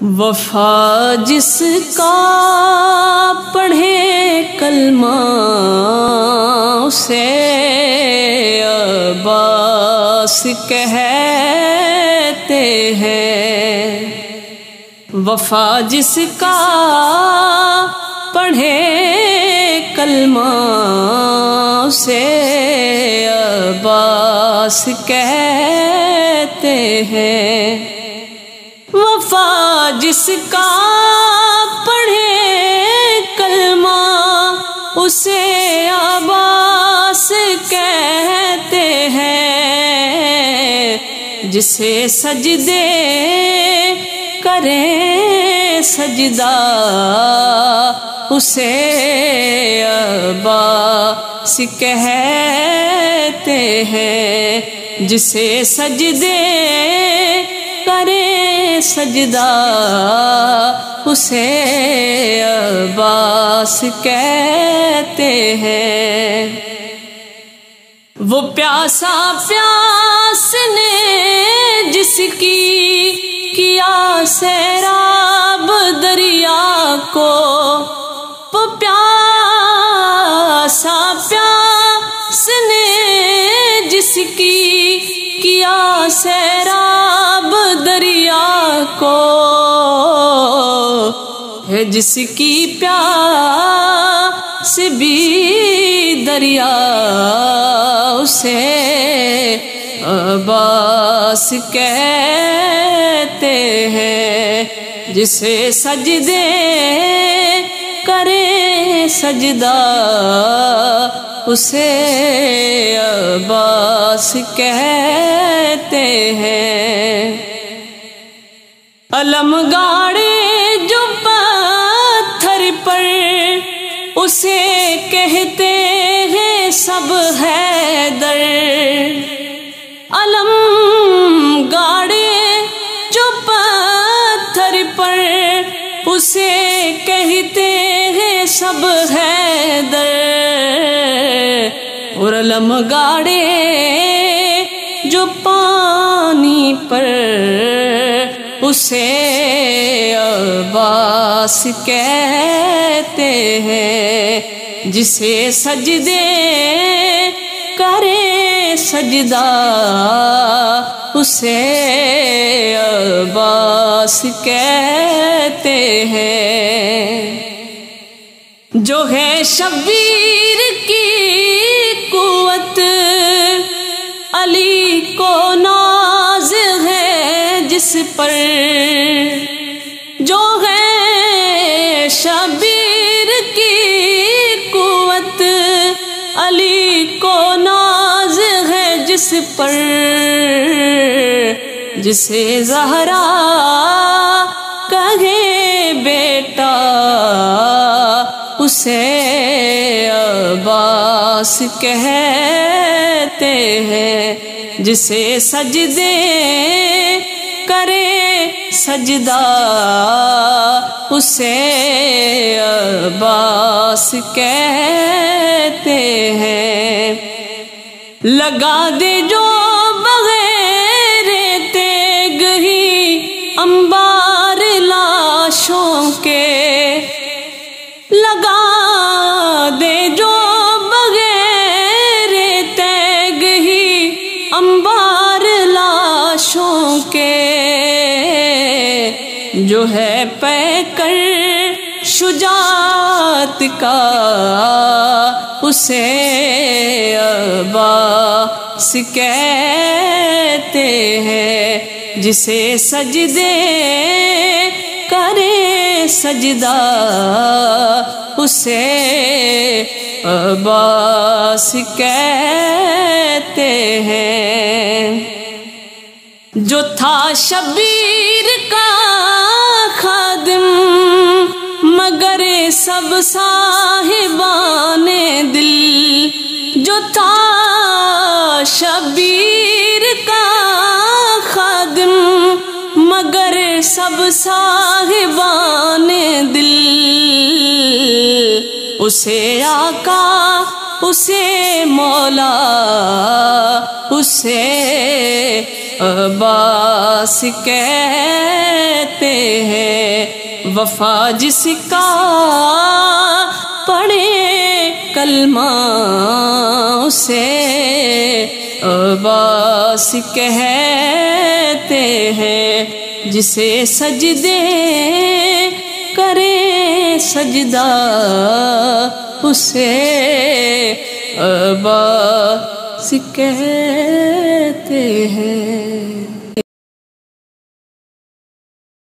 وفا جس کا پڑھے کلمہ اسے عباس کہتے ہیں۔ وفا جس کا پڑھے کلمہ اسے عباس کہتے ہیں۔ وفا جس کا پڑھے کلمہ اسے عباس کہتے ہیں۔ جسے سجدے کرے سجدہ اسے عباس کہتے ہیں۔ جسے سجدے کرے سجدہ اسے عباس کہتے ہیں۔ وہ پیاسا پیاسنے جس کی کیا سیراب دریا کو، وہ پیاسا پیاسنے جس کی کیا سیراب دریا کو، ہے جس کی پیاس بھی دریا اسے عباس کہتے ہیں۔ جسے سجدے کرے سجدہ اسے عباس کہتے ہیں۔ علم گاڑے جو پتھر پر اسے کہتے ہیں سب حیدر۔ علم گاڑے جو پتھر پر اسے کہتے ہیں سب حیدر۔ اور علم گاڑے جو پانی پر اسے عباس کہتے ہیں۔ جسے سجدے کرے سجدہ اسے عباس کہتے ہیں۔ جو ہے شبیر کی قوت علی کو ناز ہے جس پر، جو ہے شبیر کی قوت علی کو ناز ہے جس پر، جسے زہرا کہے بیٹا اسے عباس کہتے ہیں۔ جسے سجدے کرے سجدہ اسے عباس کہتے ہیں۔ لگا دے جو بغیر تیگ ہی انبار لاشوں کے، لگا دے جو بغیر تیگ ہی انبار لاشوں کے، جو ہے پیکر شجاعت کا اسے عباس کہتے ہیں۔ جسے سجدے کرے سجدہ اسے عباس کہتے ہیں۔ جو تھا شبیر کا خادم مگر سب صاحبان دل، جو تھا شبیر کا خادم مگر سب صاحبان دل، اسے آقا اسے مولا اسے عباس کہتے ہیں۔ وفا جس کا پڑھے کلمہ اسے عباس کہتے ہیں، جسے سجدے کرے سجدہ اسے عباس کہتے ہیں۔